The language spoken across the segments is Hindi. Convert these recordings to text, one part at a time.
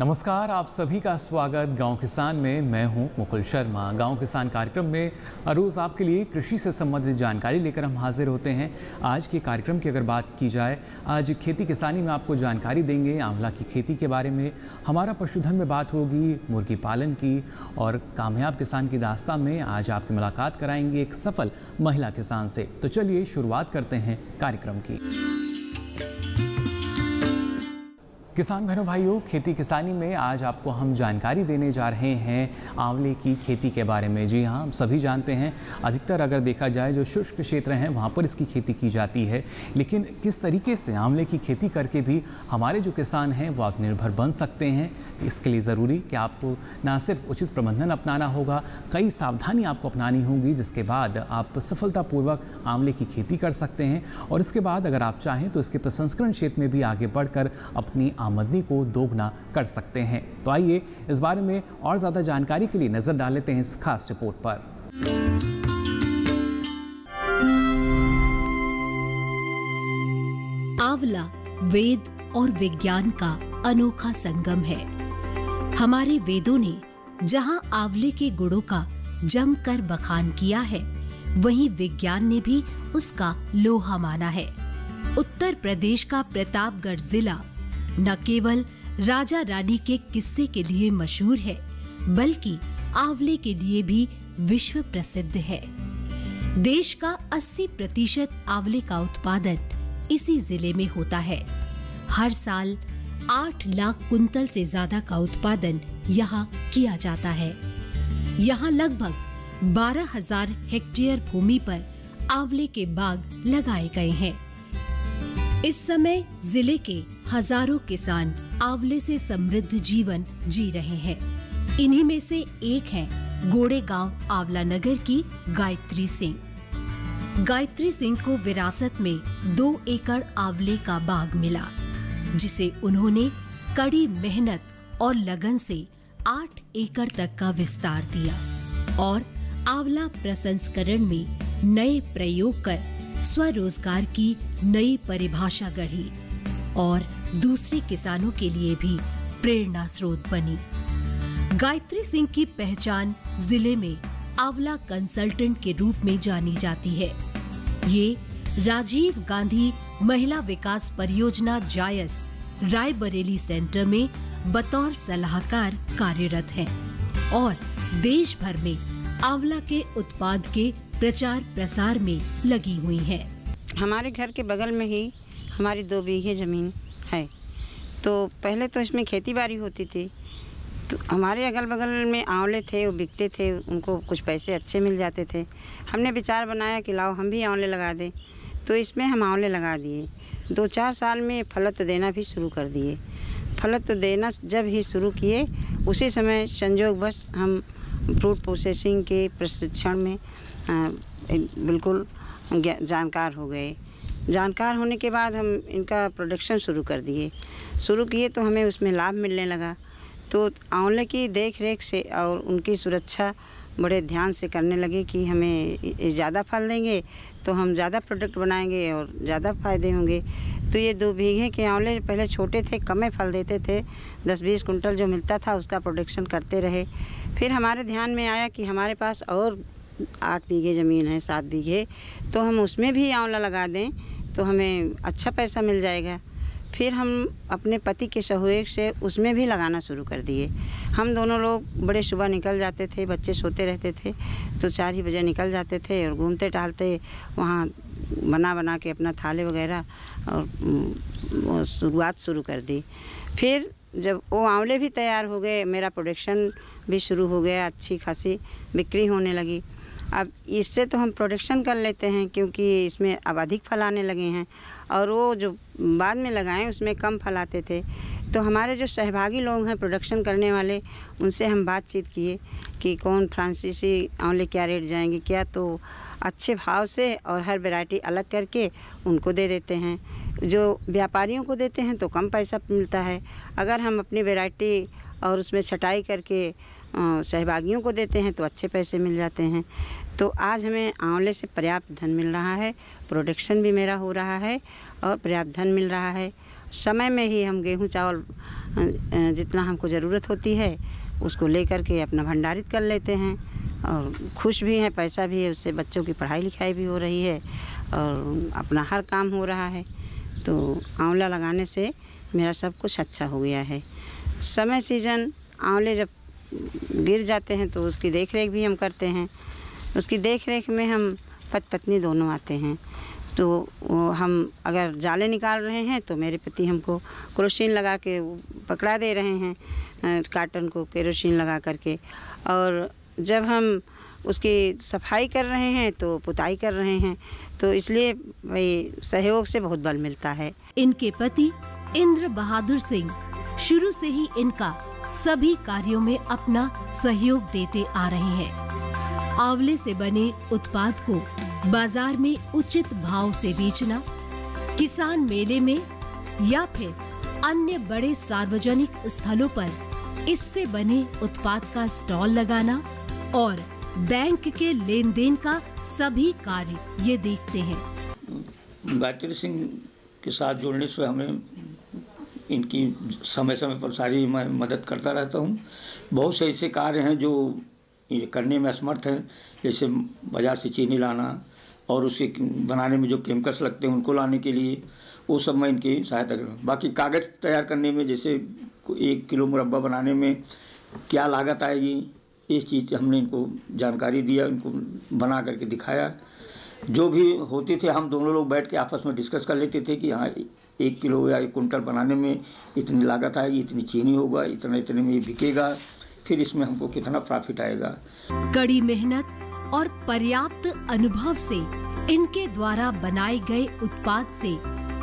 नमस्कार, आप सभी का स्वागत गांव किसान में। मैं हूं मुकुल शर्मा। गांव किसान कार्यक्रम में हर रोज़ आपके लिए कृषि से संबंधित जानकारी लेकर हम हाजिर होते हैं। आज के कार्यक्रम की अगर बात की जाए, आज खेती किसानी में आपको जानकारी देंगे आंवला की खेती के बारे में। हमारा पशुधन में बात होगी मुर्गी पालन की, और कामयाब किसान की दास्तान में आज आपकी मुलाकात कराएंगे एक सफल महिला किसान से। तो चलिए शुरुआत करते हैं कार्यक्रम की। किसान बहनों भाइयों, खेती किसानी में आज आपको हम जानकारी देने जा रहे हैं आंवले की खेती के बारे में। जी हाँ, हम सभी जानते हैं अधिकतर अगर देखा जाए जो शुष्क क्षेत्र हैं वहाँ पर इसकी खेती की जाती है, लेकिन किस तरीके से आंवले की खेती करके भी हमारे जो किसान हैं वो आत्मनिर्भर बन सकते हैं। इसके लिए ज़रूरी कि आपको ना सिर्फ उचित प्रबंधन अपनाना होगा, कई सावधानी आपको अपनानी होगी, जिसके बाद आप सफलतापूर्वक आंवले की खेती कर सकते हैं। और इसके बाद अगर आप चाहें तो इसके प्रसंस्करण क्षेत्र में भी आगे बढ़कर अपनी आमदनी को दोगुना कर सकते हैं। तो आइए इस बारे में और ज़्यादा जानकारी के लिए नज़र डाल लेते हैं इस खास रिपोर्ट पर। आंवला वेद और विज्ञान का अनोखा संगम है। हमारे वेदों ने जहां आंवले के गुणों का जमकर बखान किया है, वहीं विज्ञान ने भी उसका लोहा माना है। उत्तर प्रदेश का प्रतापगढ़ जिला न केवल राजा रानी के किस्से के लिए मशहूर है, बल्कि आंवले के लिए भी विश्व प्रसिद्ध है। देश का 80% आंवले का उत्पादन इसी जिले में होता है। हर साल 8 लाख कुंतल से ज्यादा का उत्पादन यहाँ किया जाता है। यहाँ लगभग 12,000 हेक्टेयर भूमि पर आंवले के बाग लगाए गए हैं। इस समय जिले के हजारों किसान आंवले से समृद्ध जीवन जी रहे हैं। इन्हीं में से एक हैं गोड़ेगांव आंवला नगर की गायत्री सिंह। गायत्री सिंह को विरासत में 2 एकड़ आंवले का बाग मिला, जिसे उन्होंने कड़ी मेहनत और लगन से 8 एकड़ तक का विस्तार दिया और आंवला प्रसंस्करण में नए प्रयोग कर स्वरोजगार की नई परिभाषा गढ़ी और दूसरे किसानों के लिए भी प्रेरणा स्रोत बनी। गायत्री सिंह की पहचान जिले में आंवला कंसल्टेंट के रूप में जानी जाती है। ये राजीव गांधी महिला विकास परियोजना जायस रायबरेली सेंटर में बतौर सलाहकार कार्यरत हैं और देश भर में आंवला के उत्पाद के प्रचार प्रसार में लगी हुई है। हमारे घर के बगल में ही हमारी 2 बीघे ज़मीन है। तो पहले तो इसमें खेती बाड़ी होती थी, तो हमारे अगल बगल में आंवले थे, वो बिकते थे, उनको कुछ पैसे अच्छे मिल जाते थे। हमने विचार बनाया कि लाओ हम भी आंवले लगा दें, तो इसमें हम आंवले लगा दिए। 2-4 साल में फलत देना भी शुरू कर दिए। फलत देना जब ही शुरू किए, उसी समय संयोगवश हम फ्रूट प्रोसेसिंग के प्रशिक्षण में बिल्कुल जानकार हो गए। जानकार होने के बाद हम इनका प्रोडक्शन शुरू किए तो हमें उसमें लाभ मिलने लगा। तो आंवले की देख रेख से और उनकी सुरक्षा बड़े ध्यान से करने लगे कि हमें ज़्यादा फल देंगे तो हम ज़्यादा प्रोडक्ट बनाएंगे और ज़्यादा फ़ायदे होंगे। तो ये 2 बीघे के आंवले पहले छोटे थे, कम फल देते थे, 10-20 कुंटल जो मिलता था उसका प्रोडक्शन करते रहे। फिर हमारे ध्यान में आया कि हमारे पास और 8 बीघे ज़मीन है, 7 बीघे, तो हम उसमें भी आंवला लगा दें तो हमें अच्छा पैसा मिल जाएगा। फिर हम अपने पति के सहयोग से उसमें भी लगाना शुरू कर दिए। हम दोनों लोग बड़े सुबह निकल जाते थे, बच्चे सोते रहते थे तो 4 ही बजे निकल जाते थे और घूमते टहलते वहाँ बना के अपना थाले वगैरह और शुरुआत शुरू कर दी। फिर जब वो आंवले भी तैयार हो गए, मेरा प्रोडक्शन भी शुरू हो गया, अच्छी खासी बिक्री होने लगी। अब इससे तो हम प्रोडक्शन कर लेते हैं क्योंकि इसमें अब अधिक फल आने लगे हैं, और वो जो बाद में लगाएं उसमें कम फल आते थे। तो हमारे जो सहभागी लोग हैं प्रोडक्शन करने वाले, उनसे हम बातचीत किए कि कौन फ्रांसीसी आंवले क्या रेट जाएंगे क्या, तो अच्छे भाव से और हर वैरायटी अलग करके उनको दे देते हैं। जो व्यापारियों को देते हैं तो कम पैसा मिलता है। अगर हम अपनी वैरायटी और उसमें छटाई करके सहभागियों को देते हैं तो अच्छे पैसे मिल जाते हैं। तो आज हमें आंवले से पर्याप्त धन मिल रहा है, प्रोडक्शन भी मेरा हो रहा है और पर्याप्त धन मिल रहा है। समय में ही हम गेहूं चावल जितना हमको ज़रूरत होती है उसको ले कर के अपना भंडारित कर लेते हैं और खुश भी हैं, पैसा भी है, उससे बच्चों की पढ़ाई लिखाई भी हो रही है और अपना हर काम हो रहा है। तो आंवला लगाने से मेरा सब कुछ अच्छा हो गया है। समय सीजन आंवले जब गिर जाते हैं तो उसकी देख रेख भी हम करते हैं। उसकी देख रेख में हम पति पत्नी दोनों आते हैं। तो हम अगर जाले निकाल रहे हैं तो मेरे पति हमको केरोसिन लगा के पकड़ा दे रहे हैं, काटन को केरोसिन लगा करके। और जब हम उसकी सफाई कर रहे हैं तो पुताई कर रहे हैं। तो इसलिए भाई सहयोग से बहुत बल मिलता है। इनके पति इंद्र बहादुर सिंह शुरू से ही इनका सभी कार्यों में अपना सहयोग देते आ रहे हैं। आंवले से बने उत्पाद को बाजार में उचित भाव से बेचना, किसान मेले में या फिर अन्य बड़े सार्वजनिक स्थलों पर इससे बने उत्पाद का स्टॉल लगाना और बैंक के लेन देन का सभी कार्य ये देखते हैं। गायत्री सिंह के साथ जुड़ने से हमें इनकी समय समय पर सारी मैं मदद करता रहता हूँ। बहुत से ऐसे कार्य हैं जो ये करने में असमर्थ हैं, जैसे बाज़ार से चीनी लाना और उसे बनाने में जो केमिकल्स लगते हैं उनको लाने के लिए, वो सब मैं इनकी सहायता करूँ। बाकी कागज़ तैयार करने में, जैसे 1 किलो मुरब्बा बनाने में क्या लागत आएगी, इस चीज़ हमने इनको जानकारी दिया, इनको बना करके दिखाया। जो भी होती थे हम दोनों लोग बैठ के आपस में डिस्कस कर लेते थे कि हाँ 1 किलो या 1 कुंटल बनाने में इतनी लागत आएगी, इतनी चीनी होगा, इतने में ये बिकेगा, फिर इसमें हमको कितना प्रॉफिट आएगा। कड़ी मेहनत और पर्याप्त अनुभव से इनके द्वारा बनाए गए उत्पाद से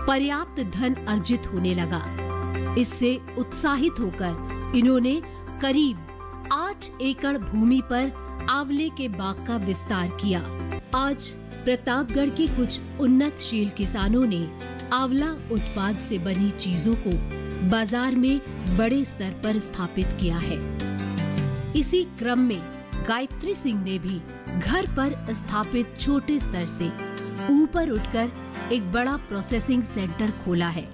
पर्याप्त धन अर्जित होने लगा। इससे उत्साहित होकर इन्होंने करीब 8 एकड़ भूमि पर आंवले के बाग का विस्तार किया। आज प्रतापगढ़ के कुछ उन्नतशील किसानों ने आंवला उत्पाद से बनी चीजों को बाजार में बड़े स्तर पर स्थापित किया है। इसी क्रम में गायत्री सिंह ने भी घर पर स्थापित छोटे स्तर से ऊपर उठकर एक बड़ा प्रोसेसिंग सेंटर खोला है,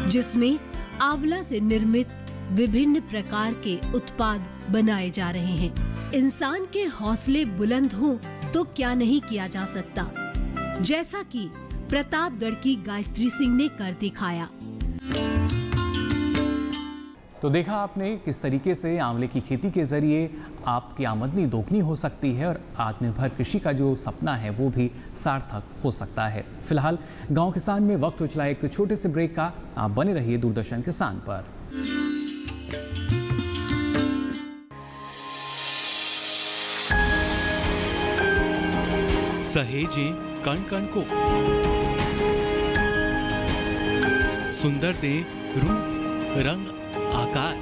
जिसमें आंवला से निर्मित विभिन्न प्रकार के उत्पाद बनाए जा रहे हैं। इंसान के हौसले बुलंद हों तो क्या नहीं किया जा सकता, जैसा कि प्रतापगढ़ की गायत्री सिंह ने कर दिखाया। तो देखा आपने किस तरीके से आंवले की खेती के जरिए आपकी आमदनी दोगुनी हो सकती है और आत्मनिर्भर कृषि का जो सपना है वो भी सार्थक हो सकता है। फिलहाल गांव किसान में वक्त हो चला एक छोटे से ब्रेक का। आप बने रहिए दूरदर्शन किसान पर। सहेजे कण कण को, सुंदर दे रूप रंग आकार,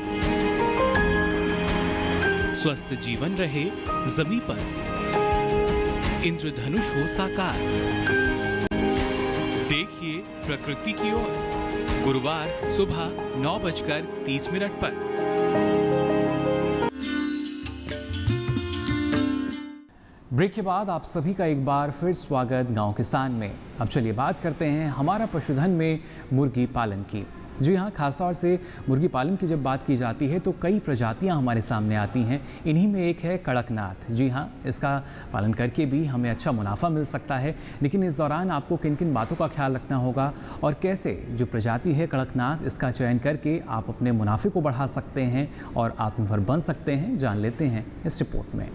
स्वस्थ जीवन रहे जमीन पर, इंद्रधनुष हो साकार। देखिए प्रकृति की ओर, गुरुवार सुबह 9:30 पर। ब्रेक के बाद आप सभी का एक बार फिर स्वागत गांव किसान में। अब चलिए बात करते हैं हमारा पशुधन में मुर्गी पालन की। जी हाँ, खासतौर से मुर्गी पालन की जब बात की जाती है तो कई प्रजातियां हमारे सामने आती हैं। इन्हीं में एक है कड़कनाथ। जी हाँ, इसका पालन करके भी हमें अच्छा मुनाफा मिल सकता है, लेकिन इस दौरान आपको किन किन बातों का ख्याल रखना होगा और कैसे जो प्रजाति है कड़कनाथ इसका चयन करके आप अपने मुनाफे को बढ़ा सकते हैं और आत्मनिर्भर बन सकते हैं, जान लेते हैं इस रिपोर्ट में।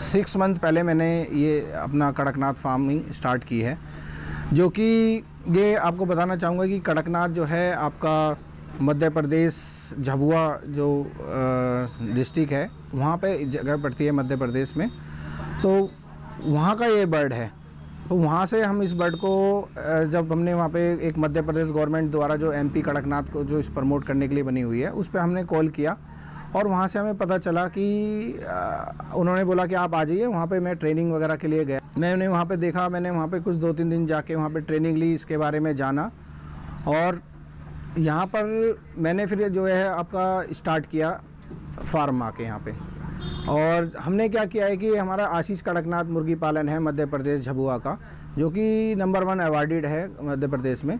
सिक्स मंथ पहले मैंने ये अपना कड़कनाथ फार्मिंग स्टार्ट की है, जो कि ये आपको बताना चाहूँगा कि कड़कनाथ जो है आपका मध्य प्रदेश झाबुआ जो डिस्ट्रिक्ट है वहाँ पे जगह पड़ती है मध्य प्रदेश में, तो वहाँ का ये बर्ड है। तो वहाँ से हम इस बर्ड को जब हमने वहाँ पे एक मध्य प्रदेश गवर्नमेंट द्वारा जो MP कड़कनाथ को जो इस प्रमोट करने के लिए बनी हुई है उस पर हमने कॉल किया और वहाँ से हमें पता चला कि उन्होंने बोला कि आप आ जाइए। वहाँ पे मैं ट्रेनिंग वगैरह के लिए गया, मैंने वहाँ पे देखा, मैंने वहाँ पे कुछ 2-3 दिन जाके वहाँ पे ट्रेनिंग ली, इसके बारे में जाना। और यहाँ पर मैंने फिर जो है आपका स्टार्ट किया फार्म आके यहाँ पे। और हमने क्या किया है कि हमारा आशीष कड़कनाथ मुर्गी पालन है मध्य प्रदेश झबुआ का, जो कि नंबर 1 अवार्डेड है मध्य प्रदेश में।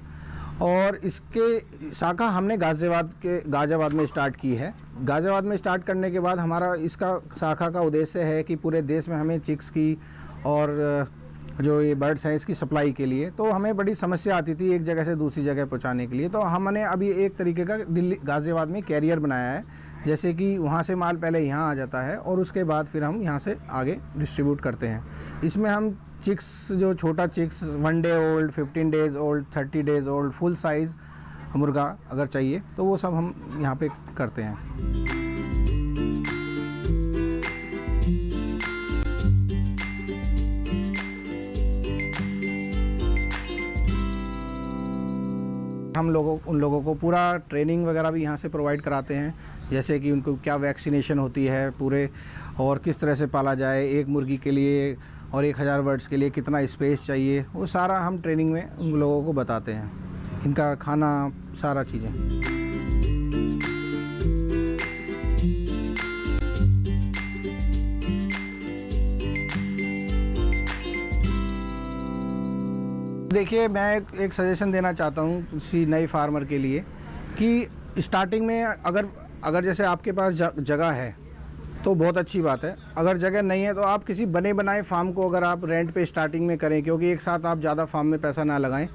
और इसके शाखा हमने गाज़ियाबाद में स्टार्ट की है। गाज़ियाबाद में स्टार्ट करने के बाद हमारा इसका शाखा का उद्देश्य है कि पूरे देश में हमें चिक्स की और जो ये बर्ड्स हैं इसकी सप्लाई के लिए, तो हमें बड़ी समस्या आती थी एक जगह से दूसरी जगह पहुंचाने के लिए। तो हमने अभी एक तरीके का दिल्ली गाज़ियाबाद में कैरियर बनाया है, जैसे कि वहाँ से माल पहले यहाँ आ जाता है और उसके बाद फिर हम यहाँ से आगे डिस्ट्रीब्यूट करते हैं। इसमें हम चिक्स, जो छोटा chicks 1 day old, 15 days old, 30 days old, full size मुर्गा अगर चाहिए तो वो सब हम यहाँ पे करते हैं। हम उन लोगों को पूरा ट्रेनिंग वगैरह भी यहाँ से प्रोवाइड कराते हैं, जैसे कि उनको क्या वैक्सीनेशन होती है पूरे, और किस तरह से पाला जाए एक मुर्गी के लिए, और 1000 बर्ड्स के लिए कितना स्पेस चाहिए, वो सारा हम ट्रेनिंग में उन लोगों को बताते हैं। इनका खाना, सारा चीज़ें। देखिए, मैं एक सजेशन देना चाहता हूँ किसी नए फार्मर के लिए कि स्टार्टिंग में अगर जैसे आपके पास जगह है तो बहुत अच्छी बात है। अगर जगह नहीं है तो आप किसी बने बनाए फार्म को अगर आप रेंट पे स्टार्टिंग में करें, क्योंकि एक साथ आप ज़्यादा फार्म में पैसा ना लगाएं।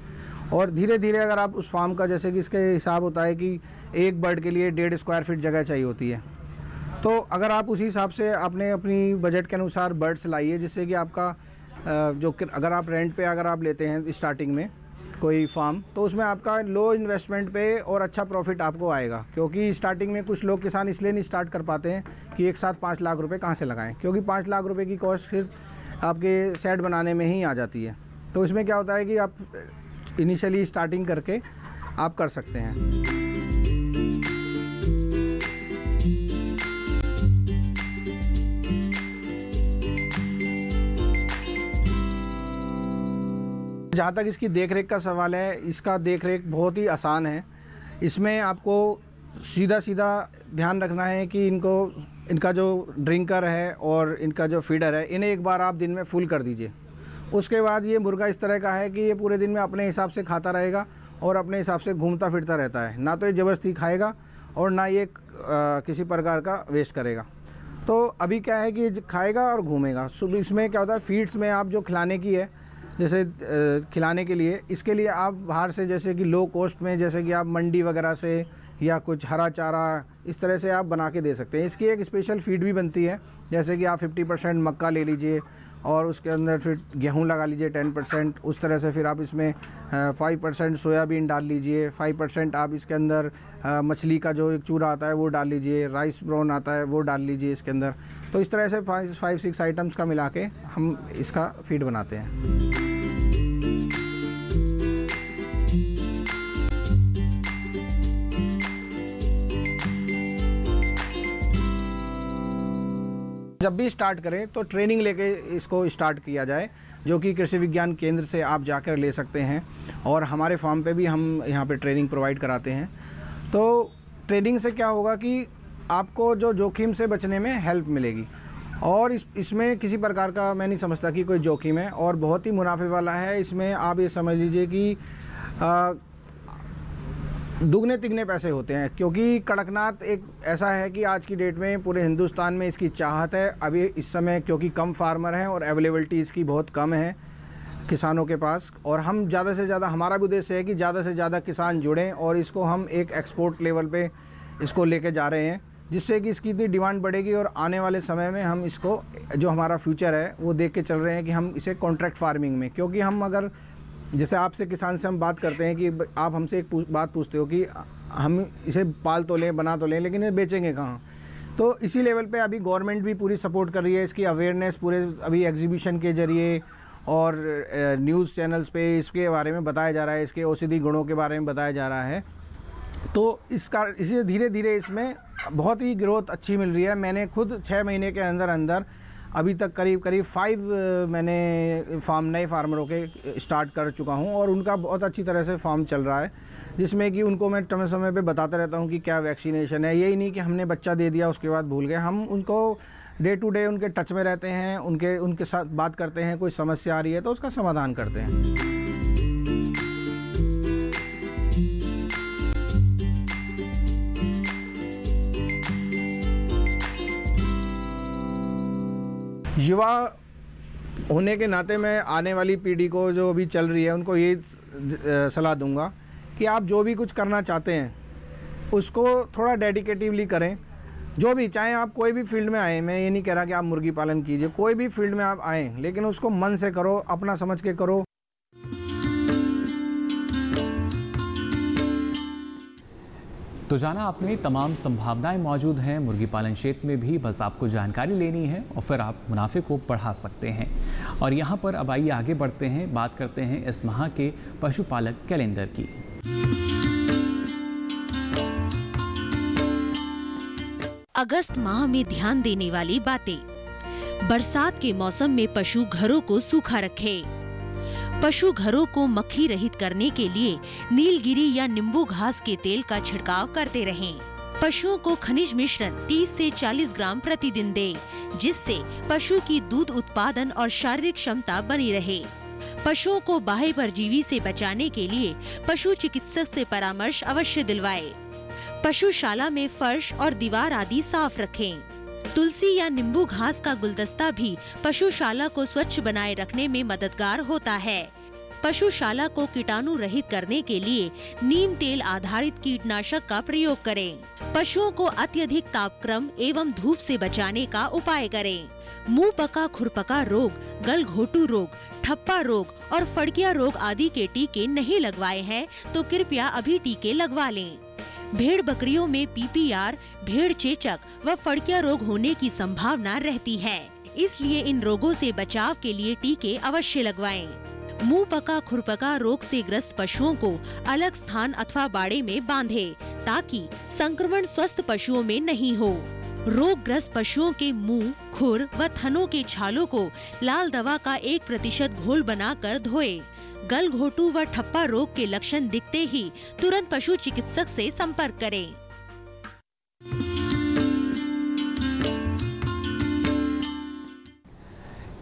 और धीरे धीरे अगर आप उस फार्म का, जैसे कि इसके हिसाब होता है कि एक बर्ड के लिए 1.5 स्क्वायर फीट जगह चाहिए होती है, तो अगर आप उसी हिसाब से आपने अपनी बजट के अनुसार बर्ड्स लाइए, जिससे कि आपका अगर आप रेंट पे अगर आप लेते हैं स्टार्टिंग में कोई फार्म, तो उसमें आपका लो इन्वेस्टमेंट पे और अच्छा प्रॉफिट आपको आएगा। क्योंकि स्टार्टिंग में कुछ लोग किसान इसलिए नहीं स्टार्ट कर पाते हैं कि एक साथ 5 लाख रुपए कहाँ से लगाएं, क्योंकि 5 लाख रुपए की कॉस्ट सिर्फ आपके सेट बनाने में ही आ जाती है। तो इसमें क्या होता है कि आप इनिशियली स्टार्टिंग करके आप कर सकते हैं। जहाँ तक इसकी देखरेख का सवाल है, इसका देखरेख बहुत ही आसान है। इसमें आपको सीधा ध्यान रखना है कि इनका जो ड्रिंकर है और इनका जो फीडर है, इन्हें एक बार आप दिन में फुल कर दीजिए। उसके बाद ये मुर्गा इस तरह का है कि ये पूरे दिन में अपने हिसाब से खाता रहेगा और अपने हिसाब से घूमता फिरता रहता है। ना तो ये ज़बरदस्ती खाएगा और ना ये किसी प्रकार का वेस्ट करेगा। तो अभी क्या है कि खाएगा और घूमेगा। सुबह इसमें क्या होता है, फीड्स में आप जो खिलाने की है, जैसे खिलाने के लिए, इसके लिए आप बाहर से, जैसे कि लो कॉस्ट में, जैसे कि आप मंडी वगैरह से या कुछ हरा चारा इस तरह से आप बना के दे सकते हैं। इसकी एक स्पेशल फीड भी बनती है, जैसे कि आप 50% मक्का ले लीजिए और उसके अंदर फिर गेहूं लगा लीजिए 10%। उस तरह से फिर आप इसमें 5% सोयाबीन डाल लीजिए, 5% आप इसके अंदर मछली का जो एक चूरा आता है वो डाल लीजिए, राइस ब्राउन आता है वो डाल लीजिए इसके अंदर। तो इस तरह से 5-6 आइटम्स का मिला के हम इसका फीड बनाते हैं। जब भी स्टार्ट करें तो ट्रेनिंग लेके इसको स्टार्ट किया जाए, जो कि कृषि विज्ञान केंद्र से आप जाकर ले सकते हैं, और हमारे फार्म पे भी हम यहाँ पे ट्रेनिंग प्रोवाइड कराते हैं। तो ट्रेनिंग से क्या होगा कि आपको जो जोखिम से बचने में हेल्प मिलेगी, और इसमें किसी प्रकार का मैं नहीं समझता कि कोई जोखिम है, और बहुत ही मुनाफे वाला है। इसमें आप ये समझ लीजिए कि दुगने तिगने पैसे होते हैं, क्योंकि कड़कनाथ एक ऐसा है कि आज की डेट में पूरे हिंदुस्तान में इसकी चाहत है। अभी इस समय क्योंकि कम फार्मर हैं और अवेलेबिलिटी इसकी बहुत कम है किसानों के पास, और हम ज़्यादा से ज़्यादा, हमारा भी उद्देश्य है कि ज़्यादा से ज़्यादा किसान जुड़ें और इसको हम एक एक्सपोर्ट लेवल पे इसको लेके जा रहे हैं, जिससे कि इसकी इतनी डिमांड बढ़ेगी। और आने वाले समय में हम इसको, जो हमारा फ्यूचर है वो देख के चल रहे हैं कि हम इसे कॉन्ट्रैक्ट फार्मिंग में, क्योंकि हम अगर जैसे आपसे किसान से हम बात करते हैं कि आप हमसे एक बात पूछते हो कि हम इसे पाल तो लें, बना तो लें, लेकिन ये बेचेंगे कहाँ। तो इसी लेवल पे अभी गवर्नमेंट भी पूरी सपोर्ट कर रही है। इसकी अवेयरनेस पूरे अभी एग्जीबिशन के ज़रिए और न्यूज़ चैनल्स पे इसके बारे में बताया जा रहा है, इसके औषधि गुणों के बारे में बताया जा रहा है। तो इसी धीरे धीरे इसमें बहुत ही ग्रोथ अच्छी मिल रही है। मैंने खुद 6 महीने के अंदर अंदर अभी तक करीब 5 मैंने फार्म नए फार्मरों के स्टार्ट कर चुका हूं और उनका बहुत अच्छी तरह से फार्म चल रहा है, जिसमें कि उनको मैं समय समय पे बताता रहता हूं कि क्या वैक्सीनेशन है। यही नहीं कि हमने बच्चा दे दिया उसके बाद भूल गए, हम उनको डे टू डे उनके टच में रहते हैं, उनके साथ बात करते हैं, कोई समस्या आ रही है तो उसका समाधान करते हैं। युवा होने के नाते मैं आने वाली पीढ़ी को जो अभी चल रही है उनको ये सलाह दूंगा कि आप जो भी कुछ करना चाहते हैं उसको थोड़ा डेडिकेटिवली करें। जो भी, चाहे आप कोई भी फील्ड में आए, मैं ये नहीं कह रहा कि आप मुर्गी पालन कीजिए, कोई भी फील्ड में आप आएँ लेकिन उसको मन से करो, अपना समझ के करो। तो जाना आपने तमाम संभावनाएं मौजूद हैं मुर्गी पालन क्षेत्र में भी, बस आपको जानकारी लेनी है और फिर आप मुनाफे को बढ़ा सकते हैं। और यहाँ पर अब आइए आगे बढ़ते हैं, बात करते हैं इस माह के पशुपालक कैलेंडर की। अगस्त माह में ध्यान देने वाली बातें। बरसात के मौसम में पशु घरों को सूखा रखे। पशु घरों को मक्खी रहित करने के लिए नीलगिरी या नींबू घास के तेल का छिड़काव करते रहें। पशुओं को खनिज मिश्रण 30 से 40 ग्राम प्रतिदिन दें, जिससे पशु की दूध उत्पादन और शारीरिक क्षमता बनी रहे। पशुओं को बाह्य परजीवी से बचाने के लिए पशु चिकित्सक से परामर्श अवश्य दिलवाएं। पशुशाला में फर्श और दीवार आदि साफ रखें। तुलसी या नींबू घास का गुलदस्ता भी पशुशाला को स्वच्छ बनाए रखने में मददगार होता है। पशुशाला को कीटाणु रहित करने के लिए नीम तेल आधारित कीटनाशक का प्रयोग करें। पशुओं को अत्यधिक तापक्रम एवं धूप से बचाने का उपाय करें। मुंह पका खुरपका रोग, गलघोटू रोग, ठप्पा रोग और फड़किया रोग आदि के टीके नहीं लगवाए हैं तो कृपया अभी टीके लगवा लें। भेड़ बकरियों में पीपीआर, भेड़ चेचक व फड़किया रोग होने की संभावना रहती है, इसलिए इन रोगों से बचाव के लिए टीके अवश्य लगवाएं। मुंह पका खुरपका रोग से ग्रस्त पशुओं को अलग स्थान अथवा बाड़े में बांधें, ताकि संक्रमण स्वस्थ पशुओं में नहीं हो। रोगग्रस्त पशुओं के मुंह, खुर व थनों के छालों को लाल दवा का 1% घोल बनाकर धोएं। गलघोटू व ठप्पा रोग के लक्षण दिखते ही तुरंत पशु चिकित्सक से संपर्क करें।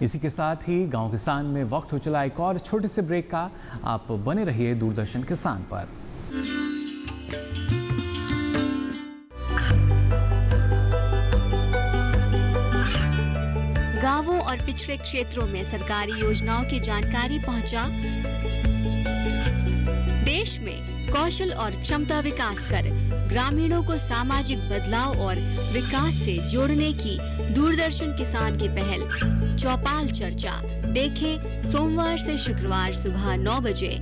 इसी के साथ ही गांव किसान में वक्त हो चला एक और छोटे से ब्रेक का। आप बने रहिए दूरदर्शन किसान पर। गांवों और पिछड़े क्षेत्रों में सरकारी योजनाओं की जानकारी पहुंचा। देश में कौशल और क्षमता विकास कर ग्रामीणों को सामाजिक बदलाव और विकास से जोड़ने की दूरदर्शन किसान की पहल चौपाल चर्चा देखें सोमवार से शुक्रवार सुबह 9 बजे।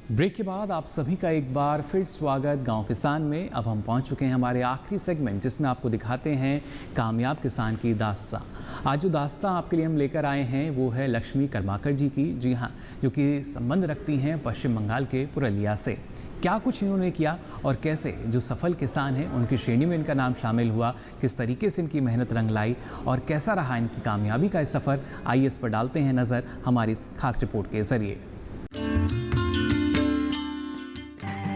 ब्रेक के बाद आप सभी का एक बार फिर स्वागत गांव किसान में। अब हम पहुंच चुके हैं हमारे आखिरी सेगमेंट, जिसमें आपको दिखाते हैं कामयाब किसान की दास्तां। आज जो दास्तां आपके लिए हम लेकर आए हैं वो है लक्ष्मी कर्माकर जी की। जी हाँ, जो कि संबंध रखती हैं पश्चिम बंगाल के पुरुलिया से। क्या कुछ इन्होंने किया और कैसे जो सफल किसान हैं उनकी श्रेणी में इनका नाम शामिल हुआ, किस तरीके से इनकी मेहनत रंग लाई और कैसा रहा इनकी कामयाबी का सफ़र, आइए इस पर डालते हैं नज़र हमारी इस खास रिपोर्ट के ज़रिए।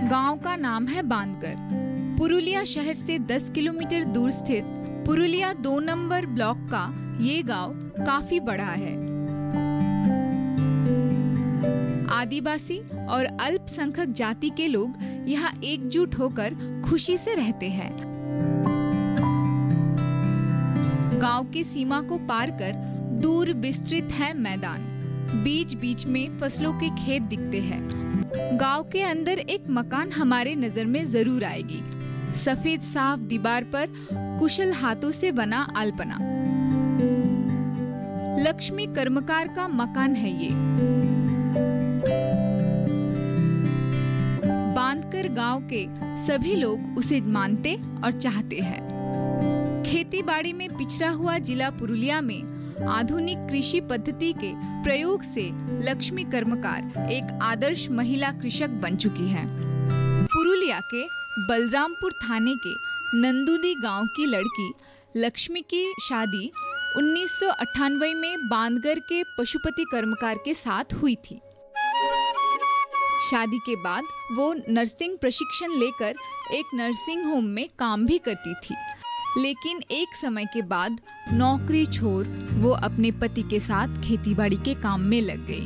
गांव का नाम है बांदकर। पुरुलिया शहर से 10 किलोमीटर दूर स्थित पुरुलिया 2 नंबर ब्लॉक का ये गांव काफी बड़ा है। आदिवासी और अल्पसंख्यक जाति के लोग यहाँ एकजुट होकर खुशी से रहते हैं। गांव की सीमा को पार कर दूर विस्तृत है मैदान। बीच बीच में फसलों के खेत दिखते हैं। गांव के अंदर एक मकान हमारे नजर में जरूर आएगी। सफेद साफ दीवार पर कुशल हाथों से बना अल्पना। लक्ष्मी कर्मकार का मकान है ये। बांधकर गांव के सभी लोग उसे मानते और चाहते हैं। खेती बाड़ी में पिछड़ा हुआ जिला पुरुलिया में आधुनिक कृषि पद्धति के प्रयोग से लक्ष्मी कर्मकार एक आदर्श महिला कृषक बन चुकी है। पुरुलिया के बलरामपुर थाने के नंदुदी गांव की लड़की लक्ष्मी की शादी 1998 में बांधगर के पशुपति कर्मकार के साथ हुई थी। शादी के बाद वो नर्सिंग प्रशिक्षण लेकर एक नर्सिंग होम में काम भी करती थी, लेकिन एक समय के बाद नौकरी छोड़ वो अपने पति के साथ खेतीबाड़ी के काम में लग गई।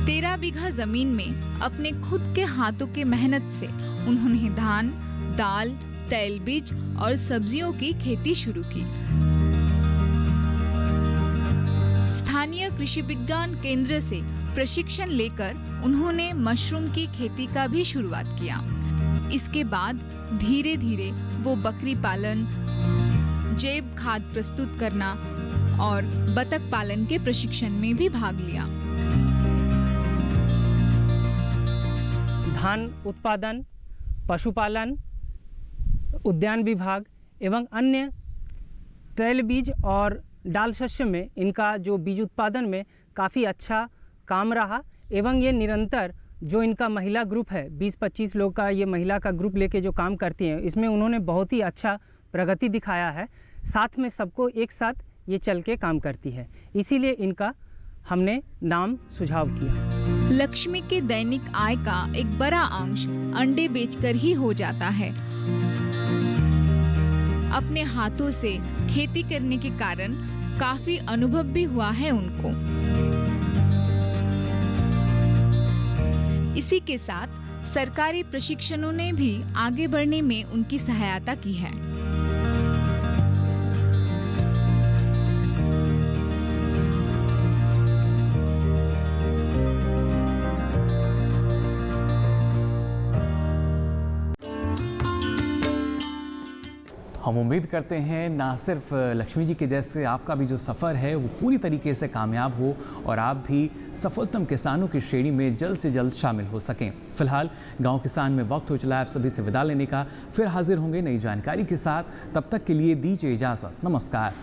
13 बीघा जमीन में अपने खुद के हाथों के मेहनत से उन्होंने धान, दाल, तेलबीज और सब्जियों की खेती शुरू की। स्थानीय कृषि विज्ञान केंद्र से प्रशिक्षण लेकर उन्होंने मशरूम की खेती का भी शुरुआत किया। इसके बाद धीरे धीरे वो बकरी पालन, जैव खाद प्रस्तुत करना और बतख पालन के प्रशिक्षण में भी भाग लिया। धान उत्पादन, पशुपालन, उद्यान विभाग एवं अन्य तेल बीज और डाल शस्य में इनका जो बीज उत्पादन में काफ़ी अच्छा काम रहा एवं ये निरंतर जो इनका महिला ग्रुप है 20-25 लोग का ये महिला का ग्रुप लेके जो काम करती हैं, इसमें उन्होंने बहुत ही अच्छा प्रगति दिखाया है। साथ में सबको एक साथ ये चल के काम करती है, इसीलिए इनका हमने नाम सुझाव किया। लक्ष्मी के दैनिक आय का एक बड़ा अंश अंडे बेचकर ही हो जाता है। अपने हाथों से खेती करने के कारण काफी अनुभव भी हुआ है उनको। इसी के साथ सरकारी प्रशिक्षणों ने भी आगे बढ़ने में उनकी सहायता की है। हम उम्मीद करते हैं ना सिर्फ लक्ष्मी जी के जैसे आपका भी जो सफ़र है वो पूरी तरीके से कामयाब हो और आप भी सफलतम किसानों की श्रेणी में जल्द से जल्द शामिल हो सकें। फिलहाल गांव किसान में वक्त हो चला है आप सभी से विदा लेने का। फिर हाजिर होंगे नई जानकारी के साथ, तब तक के लिए दीजिए इजाज़त। नमस्कार।